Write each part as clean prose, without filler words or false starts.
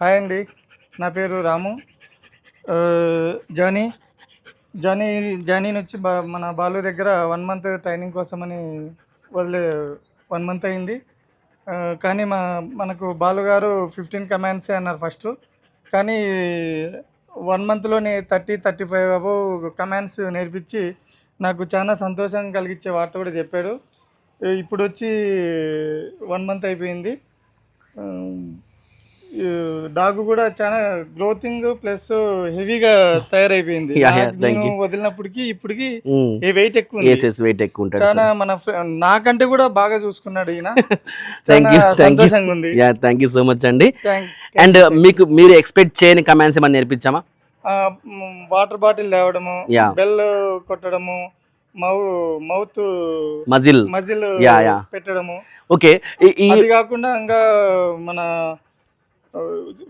Hi అండి, నా పేరు రాము. జానీ జానీ జానీ నుంచి మన బాలు దగ్గర 1 మంత్ ట్రైనింగ్ కోసమని వదిలే 1 మంత్ అయింది. కానీ మనకు బాలు గారు 15 కమాండ్సే అన్నారు ఫస్ట్. కానీ 1 మంత్లోనే 30-35 అబోవ్ కమాండ్స్ నేర్పించి నాకు చాలా సంతోషం కలిగించే వార్త కూడా చెప్పాడు. ఇప్పుడు వచ్చి 1 మంత్ అయిపోయింది. డాగ్ కూడా చాలా గ్రోతింగ్ ప్లస్ హెవీగా తయారైపోయింది. నేను వదిలినప్పటికి ఇప్పటికి వెయిట్ ఎక్కువ చాలా నాకంటే కూడా బాగా చూసుకున్నాడు ఈయన. సంతోషంగా ఉంది. థ్యాంక్ యూ సో మచ్ అండి. అండ్ మీరు ఎక్స్పెక్ట్ చేయని కమాండ్స్ ఏమైనా నేర్పించామా? వాటర్ బాటిల్ తేవడము, బెల్ కొట్టడము, మౌత్ మజిల్ పెట్టడము. ఓకే, ఇది కాకుండా ఇంకా మన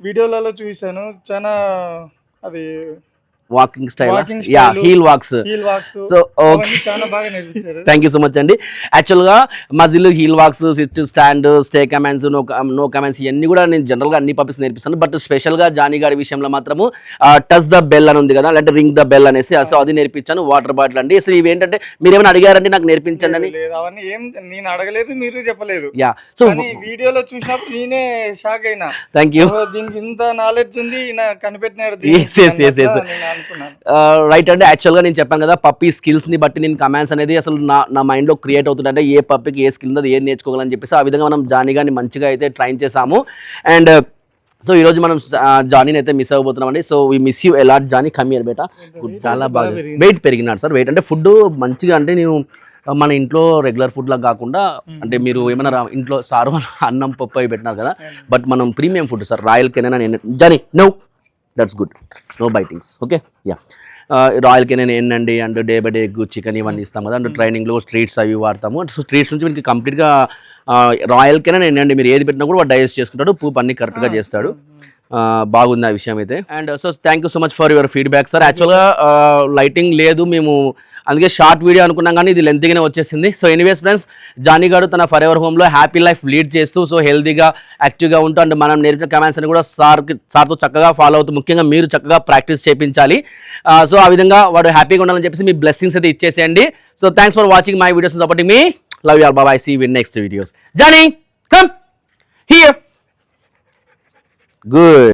వీడియోలలో చూసాను చాలా అది walking style, heel walks. So చాలా బాగా నేర్పించారు. థ్యాంక్ యూ సో మచ్ అండి. యాక్చువల్గా muzzle, heel walks, sit, stand, stay commands, no commands ఇవన్నీ కూడా నేను జనరల్గా అన్ని పర్పస్ నేర్పిస్తాను. బట్ స్పెషల్గా జానీ గారి విషయంలో మాత్రము టచ్ ద బెల్ అని ఉంది కదా, అంటే రింగ్ ద బెల్ అనేసి, సో అది నేర్పించాను. వాటర్ బాటిల్ అండి. అసలు ఇవి ఏంటంటే మీరు ఏమైనా అడిగారంటే నాకు నేర్పించండి అని. అవన్నీ ఏం నేను అడగలేదు, మీరు చెప్పలేదు. సో వీడియోలో చూసినప్పుడు నేనే షాక్ అయినా. Thank you. దీనికి ఇంత నాలెడ్జ్ ఉంది కనిపెట్టినాడు. రైట్ అండి. యాక్చువల్గా నేను చెప్పాను కదా, పప్పీ స్కిల్స్ని బట్టి నేను కమాండ్స్ అనేది అసలు నా మైండ్లో క్రియేట్ అవుతుంది. అంటే ఏ పప్పీకి ఏ స్కిల్ ఉందో, ఏం నేర్చుకోవాలని చెప్పేసి ఆ విధంగా మనం జానీ గారిని మంచిగా అయితే ట్రైన్ చేసాము. అండ్ సో ఈరోజు మనం జానీని అయితే మిస్ అవ్వబోతున్నామండి. So we miss you a lot Johnny, come here బేటా. చాలా బాగా వెయిట్ పెరిగినాడు సార్. వెయిట్ అంటే ఫుడ్ మంచిగా, అంటే నేను మన ఇంట్లో రెగ్యులర్ ఫుడ్ లాగా కాకుండా, అంటే మీరు ఏమైనా ఇంట్లో సారు అన్నం పప్పు అవి పెట్టినారు కదా, బట్ మనం premium food sir. Royal Canin Johnny, no that's good, no bitings. Okay, yeah. Royal Canin ఏంటండి, and day by day egg, chicken ఇవన్నీ ఇస్తాం కదా. అండ్ ట్రైనింగ్లో స్ట్రీట్స్ అవి వాడతాము. సో స్ట్రీట్స్ నుంచి మీకు కంప్లీట్గా రాయల్ కెనెన్ ఏంటండి, మీరు ఏది పెట్టినా కూడా వాడు డైజెస్ట్ చేసుకుంటాడు, పూప్ అన్ని కరెక్ట్గా చేస్తాడు. బాగుంది ఆ విషయం అయితే. And so thank you so much for your feedback sir. యాక్చువల్గా లైటింగ్ లేదు, మేము అందుకే షార్ట్ వీడియో అనుకున్నాం కానీ ఇది లెంత్గానే వచ్చేసింది. సో ఎనీవేస్ ఫ్రెండ్స్, జానీ గారు తన ఫర్ ఎవర్ హోమ్లో హ్యాపీ లైఫ్ లీడ్ చేస్తూ, సో హెల్తీగా యాక్టివ్గా ఉంటూ, అండ్ మనం నేర్పిన కమాండ్స్ అని కూడా సార్తో చక్కగా ఫాలో అవుతూ, ముఖ్యంగా మీరు చక్కగా ప్రాక్టీస్ చేయించాలి. సో ఆ విధంగా వాడు హ్యాపీగా ఉండాలని చెప్పేసి మీ బ్లెస్సింగ్స్ అయితే ఇచ్చేసేయండి. So thanks for watching my videos, supporting మీ. Love you all, bye bye, see you in next videos. Johnny, come here. Good.